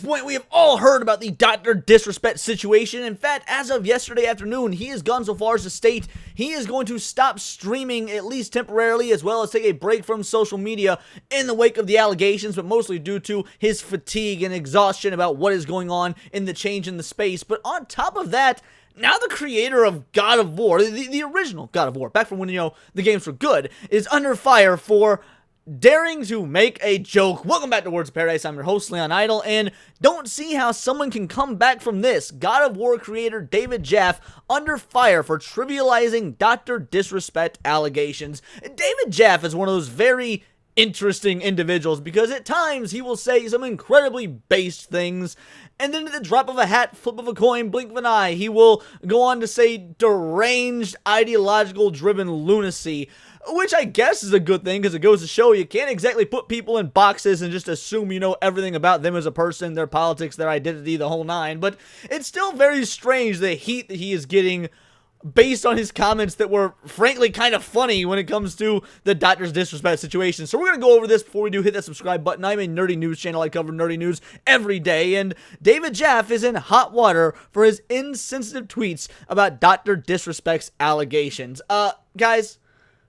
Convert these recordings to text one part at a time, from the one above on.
point, we have all heard about the Dr. Disrespect situation. In fact, as of yesterday afternoon, he has gone so far as to state he is going to stop streaming, at least temporarily, as well as take a break from social media in the wake of the allegations, but mostly due to his fatigue and exhaustion about what is going on in the change in the space. But on top of that, now the creator of God of War, the original God of War, back from when, the games were good, is under fire for daring to make a joke. Welcome back to Words of Paradise. I'm your host, Leon Idle, and don't see how someone can come back from this. God of War creator David Jaffe under fire for trivializing Dr. Disrespect allegations. David Jaffe is one of those very interesting individuals because at times he will say some incredibly based things, and then at the drop of a hat, flip of a coin, blink of an eye, he will go on to say deranged, ideological driven lunacy, which I guess is a good thing because it goes to show you can't exactly put people in boxes and just assume you know everything about them as a person, their politics, their identity, the whole nine. But it's still very strange the heat that he is getting based on his comments that were frankly kind of funny when it comes to the Dr. Disrespect situation. So we're going to go over this. Before we do, hit that subscribe button. I'm a nerdy news channel. I cover nerdy news every day, and David Jaffe is in hot water for his insensitive tweets about Dr. Disrespect's allegations. Guys,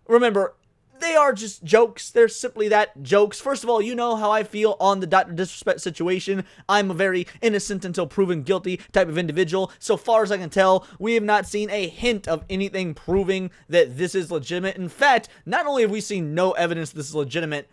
remember, they are just jokes. They're simply that, jokes. First of all, you know how I feel on the Dr. Disrespect situation. I'm a very innocent until proven guilty type of individual. So far as I can tell, we have not seen a hint of anything proving that this is legitimate. In fact, not only have we seen no evidence this is legitimate,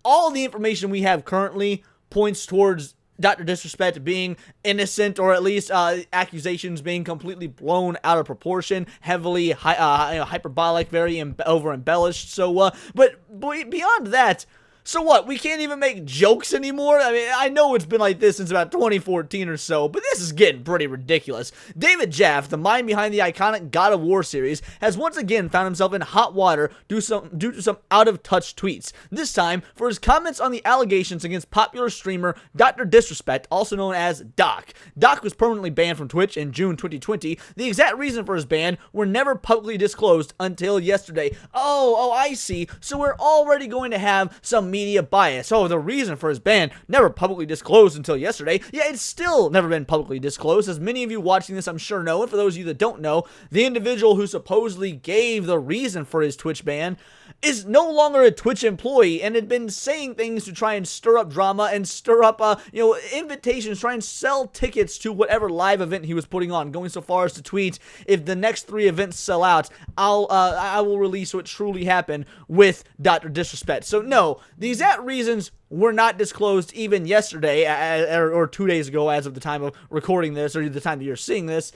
all the information we have currently points towards Dr. Disrespect being innocent, or at least accusations being completely blown out of proportion, heavily hyperbolic, very over embellished. So, but beyond that, so what? We can't even make jokes anymore? I mean, I know it's been like this since about 2014 or so, but this is getting pretty ridiculous. David Jaffe, the mind behind the iconic God of War series, has once again found himself in hot water due to some out-of-touch tweets. This time, for his comments on the allegations against popular streamer Dr. Disrespect, also known as Doc. Doc was permanently banned from Twitch in June 2020. The exact reason for his ban were never publicly disclosed until yesterday. Oh, I see. So we're already going to have some media bias. Oh, the reason for his ban never publicly disclosed until yesterday. Yeah, it's still never been publicly disclosed, as many of you watching this I'm sure know, and for those of you that don't know, the individual who supposedly gave the reason for his Twitch ban is no longer a Twitch employee and had been saying things to try and stir up drama and stir up, invitations, try and sell tickets to whatever live event he was putting on, going so far as to tweet, if the next 3 events sell out, I will release what truly happened with Dr. Disrespect. So no, the exact reasons were not disclosed even yesterday, or 2 days ago as of the time of recording this, or the time that you're seeing this.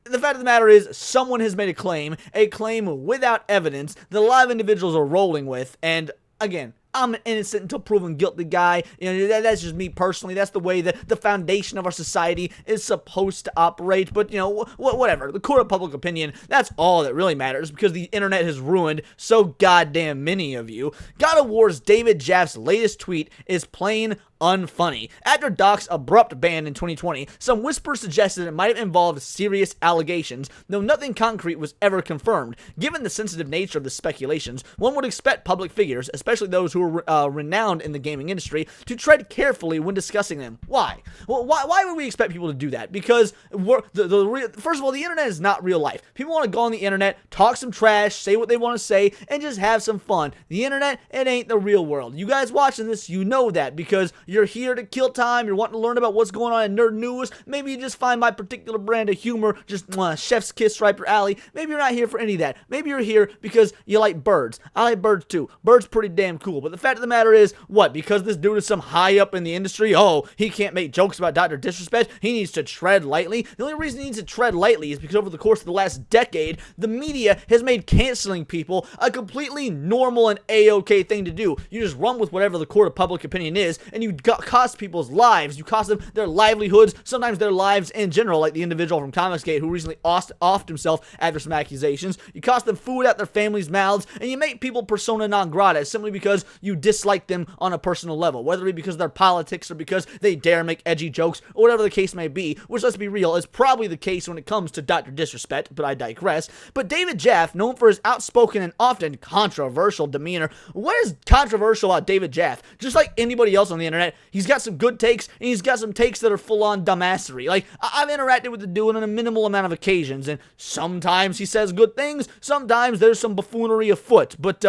The fact of the matter is, someone has made a claim without evidence that a lot of individuals are rolling with, and again, I'm an innocent until proven guilty guy. That's just me personally. That's the way that the foundation of our society is supposed to operate. But, whatever. The court of public opinion, that's all that really matters because the internet has ruined so goddamn many of you. God of War's David Jaffe's latest tweet is plain unfunny. After Doc's abrupt ban in 2020, some whispers suggested it might have involved serious allegations, though nothing concrete was ever confirmed. Given the sensitive nature of the speculations, one would expect public figures, especially those who are renowned in the gaming industry, to tread carefully when discussing them. Why? Well, why would we expect people to do that? Because first of all, the internet is not real life. People want to go on the internet, talk some trash, say what they want to say, and just have some fun. The internet, it ain't the real world. You guys watching this, you know that because you're here to kill time, you're wanting to learn about what's going on in nerd news, maybe you just find my particular brand of humor, just chef's kiss right up your alley. Maybe you're not here for any of that. Maybe you're here because you like birds. I like birds too. Birds pretty damn cool. But the fact of the matter is, what? Because this dude is some high up in the industry, he can't make jokes about Dr. Disrespect, he needs to tread lightly. The only reason he needs to tread lightly is because over the course of the last decade, the media has made canceling people a completely normal and a-okay thing to do. You just run with whatever the court of public opinion is, and you cost people's lives. You cost them their livelihoods, sometimes their lives in general, like the individual from Comicsgate who recently offed himself after some accusations. You cost them food out their families' mouths, and you make people persona non grata simply because you dislike them on a personal level, whether it be because of their politics or because they dare make edgy jokes or whatever the case may be, which, let's be real, is probably the case when it comes to Dr. Disrespect, but I digress. But David Jaffe, known for his outspoken and often controversial demeanor. What is controversial about David Jaffe? Just like anybody else on the internet, he's got some good takes, and he's got some takes that are full-on dumbassery. Like, I've interacted with the dude on a minimal amount of occasions, and sometimes he says good things, sometimes there's some buffoonery afoot, but,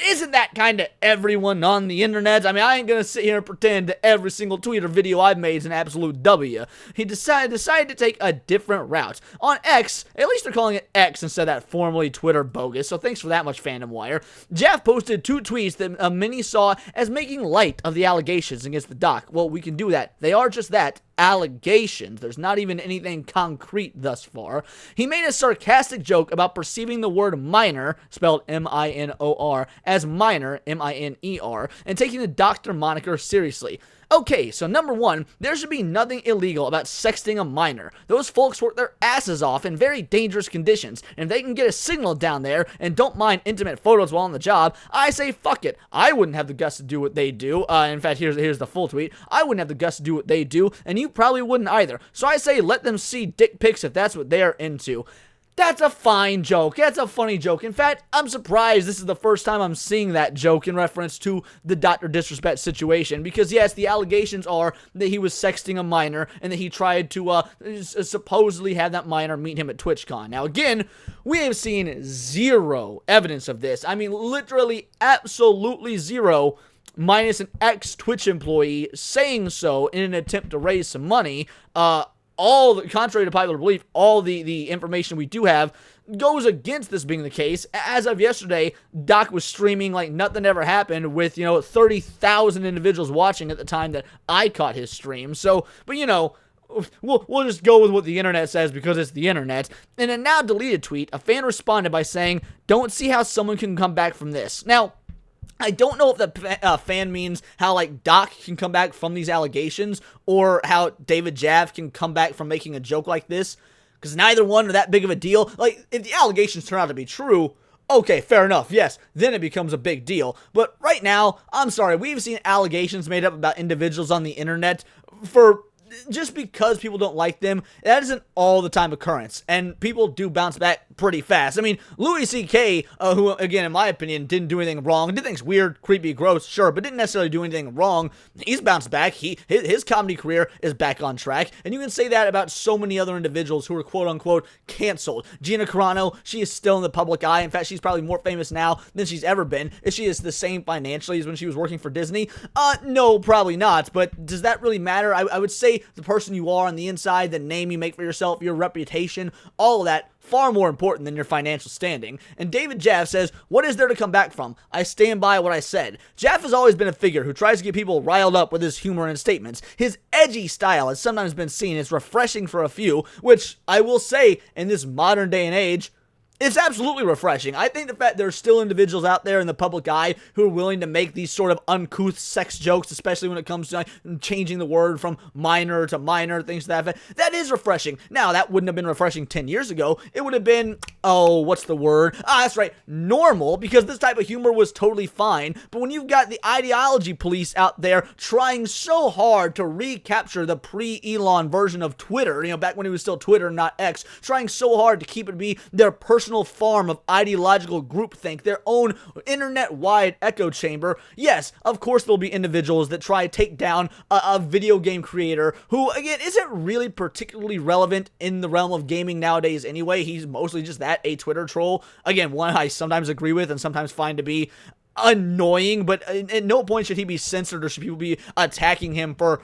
isn't that kind of everyone on the internet? I mean, I ain't gonna sit here and pretend that every single tweet or video I've made is an absolute W. He decided to take a different route. On X, at least they're calling it X instead of that formerly Twitter bogus, so thanks for that much, Fandom Wire. Jaffe posted 2 tweets that many saw as making light of the allegations against the doc. Well, we can do that. They are just that. Allegations. There's not even anything concrete thus far. He made a sarcastic joke about perceiving the word minor, spelled M-I-N-O-R, as minor, M-I-N-E-R, and taking the doctor moniker seriously. Okay, so number 1, there should be nothing illegal about sexting a minor. Those folks work their asses off in very dangerous conditions, and if they can get a signal down there and don't mind intimate photos while on the job, I say fuck it. I wouldn't have the guts to do what they do. In fact, here's the full tweet. I wouldn't have the guts to do what they do, and you probably wouldn't either. So I say let them see dick pics if that's what they're into. That's a fine joke. That's a funny joke. In fact, I'm surprised this is the first time I'm seeing that joke in reference to the Dr. Disrespect situation. Because, yes, the allegations are that he was sexting a minor and that he tried to supposedly have that minor meet him at TwitchCon. Now, again, we have seen zero evidence of this. I mean, literally, absolutely zero, minus an ex-Twitch employee saying so in an attempt to raise some money. Contrary to popular belief, all the information we do have goes against this being the case. As of yesterday, Doc was streaming like nothing ever happened with, 30,000 individuals watching at the time that I caught his stream. So, but we'll just go with what the internet says because it's the internet. In a now deleted tweet, a fan responded by saying, "Don't see how someone can come back from this." Now, I don't know if the fan means how, like, Doc can come back from these allegations or how David Jaffe can come back from making a joke like this, because neither one are that big of a deal. Like, if the allegations turn out to be true, okay, fair enough, yes, then it becomes a big deal. But right now, I'm sorry, we've seen allegations made up about individuals on the internet for just because people don't like them. That isn't all the time occurrence, and people do bounce back pretty fast. I mean, Louis C.K., who, again, in my opinion, didn't do anything wrong, did things weird, creepy, gross, sure, but didn't necessarily do anything wrong. He's bounced back. His comedy career is back on track, and you can say that about so many other individuals who are quote-unquote canceled. Gina Carano, she is still in the public eye. In fact, she's probably more famous now than she's ever been. Is she the same financially as when she was working for Disney? No, probably not, but does that really matter? I would say the person you are on the inside, the name you make for yourself, your reputation, all of that, far more important than your financial standing. And David Jaffe says, what is there to come back from? I stand by what I said. Jaffe has always been a figure who tries to get people riled up with his humor and statements. His edgy style has sometimes been seen as refreshing for a few, which I will say, in this modern day and age, it's absolutely refreshing. I think the fact there's still individuals out there in the public eye who are willing to make these sort of uncouth sex jokes, especially when it comes to changing the word from minor to minor, things to that effect, that is refreshing. Now, that wouldn't have been refreshing 10 years ago. It would have been, what's the word? That's right, normal, because this type of humor was totally fine. But when you've got the ideology police out there trying so hard to recapture the pre-Elon version of Twitter, back when it was still Twitter, not X, trying so hard to keep it be their personal farm of ideological groupthink, their own internet-wide echo chamber, yes, of course there'll be individuals that try to take down a video game creator who, again, isn't really particularly relevant in the realm of gaming nowadays anyway. He's mostly just that, a Twitter troll. Again, one I sometimes agree with and sometimes find to be annoying, but at no point should he be censored or should people be attacking him for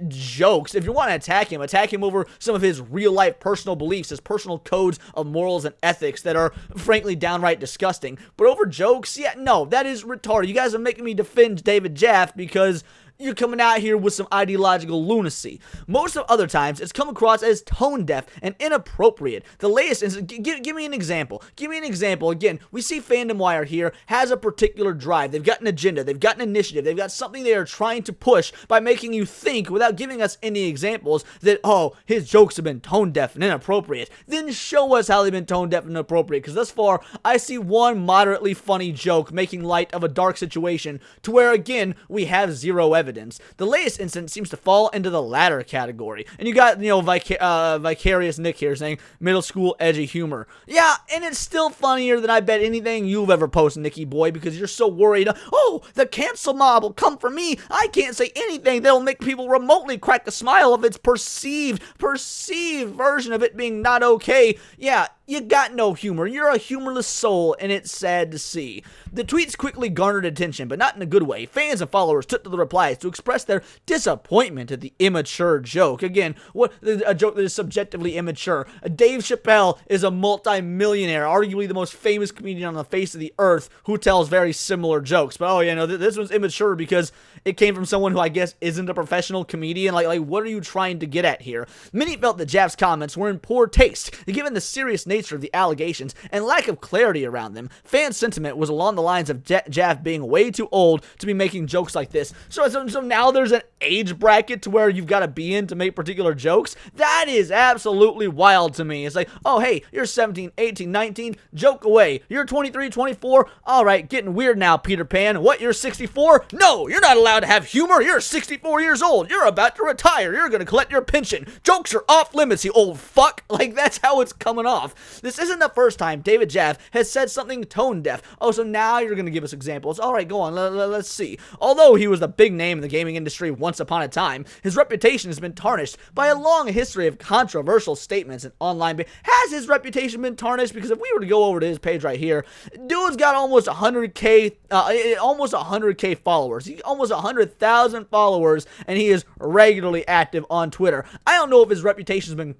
jokes. If you want to attack him over some of his real-life personal beliefs, his personal codes of morals and ethics that are, frankly, downright disgusting. But over jokes, yeah, no, that is retarded. You guys are making me defend David Jaffe because you're coming out here with some ideological lunacy. Most of other times, it's come across as tone deaf and inappropriate. The latest instance, give me an example. Give me an example. Again, we see Fandom Wire here has a particular drive. They've got an agenda. They've got an initiative. They've got something they are trying to push by making you think, without giving us any examples, that, oh, his jokes have been tone deaf and inappropriate. Then show us how they've been tone deaf and inappropriate, because thus far, I see one moderately funny joke making light of a dark situation, to where, again, we have zero evidence. The latest instance seems to fall into the latter category. And you got, Vicarious Nick here saying, middle school edgy humor. Yeah, and it's still funnier than I bet anything you've ever posted, Nicky boy, because you're so worried, oh, the cancel mob will come for me. I can't say anything that'll make people remotely crack a smile of its perceived version of it being not okay. Yeah, you got no humor. You're a humorless soul, and it's sad to see. The tweets quickly garnered attention, but not in a good way. Fans and followers took to the replies to express their disappointment at the immature joke. Again, a joke that is subjectively immature. Dave Chappelle is a multi-millionaire, arguably the most famous comedian on the face of the earth, who tells very similar jokes. But, this one's immature because it came from someone who I guess isn't a professional comedian. Like, what are you trying to get at here? Many felt that Jaffe's comments were in poor taste, given the serious nature of the allegations and lack of clarity around them. Fan sentiment was along the lines of Jaffe being way too old to be making jokes like this. So now there's an age bracket to where you've got to be in to make particular jokes? That is absolutely wild to me. It's like, oh, hey, you're 17, 18, 19, joke away. You're 23, 24, all right, getting weird now, Peter Pan. What, you're 64? No, you're not allowed to have humor. You're 64 years old. You're about to retire. You're going to collect your pension. Jokes are off limits, you old fuck. Like, that's how it's coming off. This isn't the first time David Jaffe has said something tone deaf. Oh, so now you're going to give us examples. All right, go on. Let's see. Although he was a big name in the gaming industry once upon a time, his reputation has been tarnished by a long history of controversial statements and online. Has his reputation been tarnished? Because if we were to go over to his page right here, dude's got almost 100K followers. He almost 100,000 followers, and he is regularly active on Twitter. I don't know if his reputation has been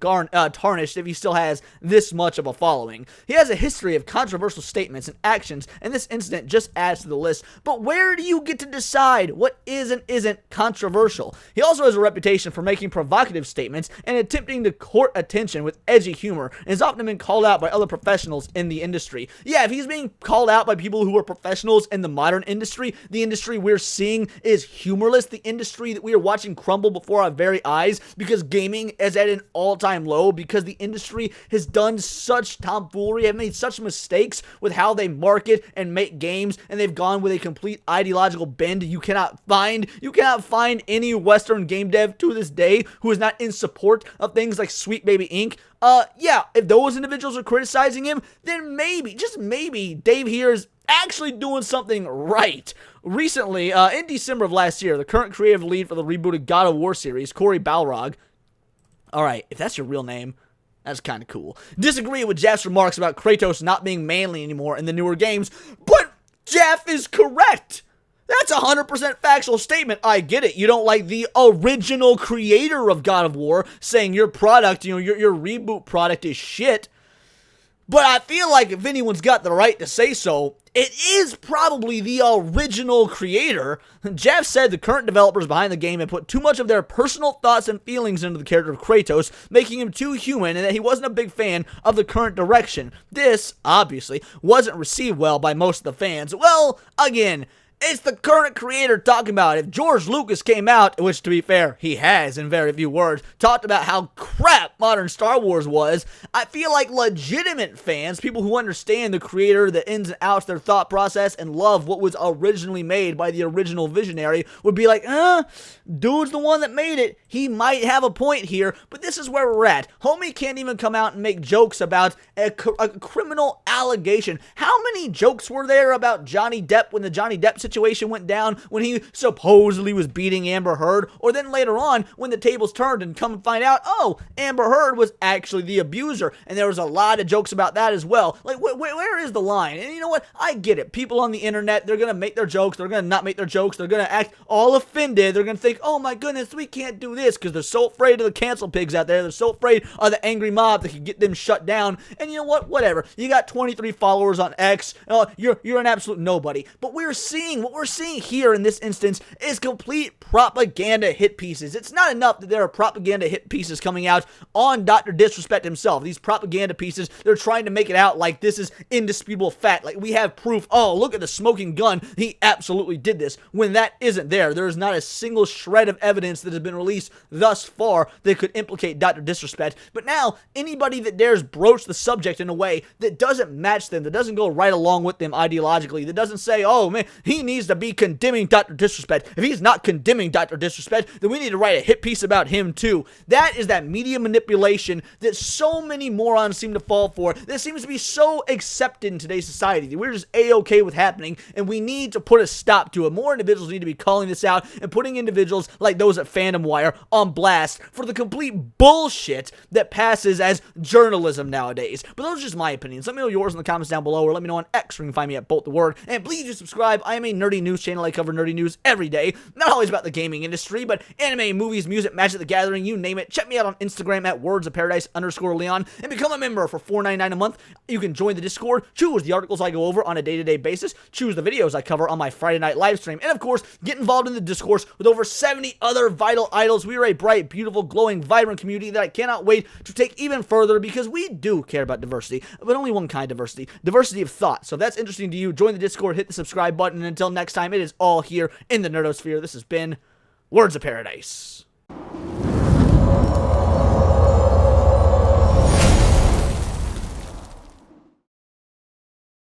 tarnished if he still has this much of a following. He has a history of controversial statements and actions, and this incident just adds to the list. But where do you get to decide what is and isn't controversial? He also has a reputation for making provocative statements and attempting to court attention with edgy humor, and has often been called out by other professionals in the industry. Yeah, if he's being called out by people who are professionals in the modern industry, the industry we're seeing is humorless, the industry that we are watching crumble before our very eyes because gaming is at an all-time low, because the industry has done such tomfoolery, have made such mistakes with how they market and make games, and they've gone with a complete ideological bend you cannot find any Western game dev to this day who is not in support of things like Sweet Baby Inc. Yeah, if those individuals are criticizing him, then maybe, just maybe, Dave here is actually doing something right. Recently, in December of last year, the current creative lead for the rebooted God of War series, Cory Balrog, alright, if that's your real name, that's kind of cool, disagree with Jaffe's remarks about Kratos not being manly anymore in the newer games, but Jaffe is correct! That's a 100% factual statement. I get it. You don't like the original creator of God of War saying your product, your reboot product is shit. But I feel like if anyone's got the right to say so, it is probably the original creator. Jaffe said the current developers behind the game had put too much of their personal thoughts and feelings into the character of Kratos, making him too human, and that he wasn't a big fan of the current direction. This, obviously, wasn't received well by most of the fans. Well, again, it's the current creator talking about it. If George Lucas came out, which to be fair, he has in very few words, talked about how crap modern Star Wars was, I feel like legitimate fans, people who understand the creator, the ins and outs, their thought process, and love what was originally made by the original visionary, would be like, dude's the one that made it. He might have a point here, but this is where we're at. Homie can't even come out and make jokes about a criminal allegation. How many jokes were there about Johnny Depp when the Johnny Depp situation went down, when he supposedly was beating Amber Heard, or then later on when the tables turned and come and find out, oh, Amber Heard was actually the abuser, and there was a lot of jokes about that as well. Like, where is the line? And you know what? I get it. People on the internet, they're gonna make their jokes, they're gonna not make their jokes, they're gonna act all offended, they're gonna think, oh my goodness, we can't do this, because they're so afraid of the cancel pigs out there, they're so afraid of the angry mob that can get them shut down. And you know what? Whatever. You got 23 followers on X, you're an absolute nobody. But we're seeing what we're seeing here in this instance is complete propaganda hit pieces. It's not enough that there are propaganda hit pieces coming out on Dr. Disrespect himself. These propaganda pieces, they're trying to make it out like this is indisputable fact. Like we have proof, oh, look at the smoking gun. He absolutely did this. When that isn't there, there is not a single shred of evidence that has been released thus far that could implicate Dr. Disrespect. But now, anybody that dares broach the subject in a way that doesn't match them, that doesn't go right along with them ideologically, that doesn't say, oh man, he needs to be condemning Dr. Disrespect. If he's not condemning Dr. Disrespect, then we need to write a hit piece about him too. That is that media manipulation that so many morons seem to fall for, that seems to be so accepted in today's society. We're just A-okay with happening, and we need to put a stop to it. More individuals need to be calling this out and putting individuals like those at Fandom Wire on blast for the complete bullshit that passes as journalism nowadays. But those are just my opinions. Let me know yours in the comments down below, or let me know on X, where you can find me at Bolt the Word. And please do subscribe. I am a nerdy news channel. I cover nerdy news every day. Not always about the gaming industry, but anime, movies, music, Magic the Gathering, you name it. Check me out on Instagram at wordsofparadise_Leon and become a member for $4.99 a month. You can join the Discord, choose the articles I go over on a day-to-day basis, choose the videos I cover on my Friday night live stream, and of course, get involved in the discourse with over 70 other vital idols. We are a bright, beautiful, glowing, vibrant community that I cannot wait to take even further, because we do care about diversity, but only one kind of diversity of thought. So if that's interesting to you, join the Discord, hit the subscribe button, and until next time, it is all here in the Nerdosphere. This has been Words of Paradise.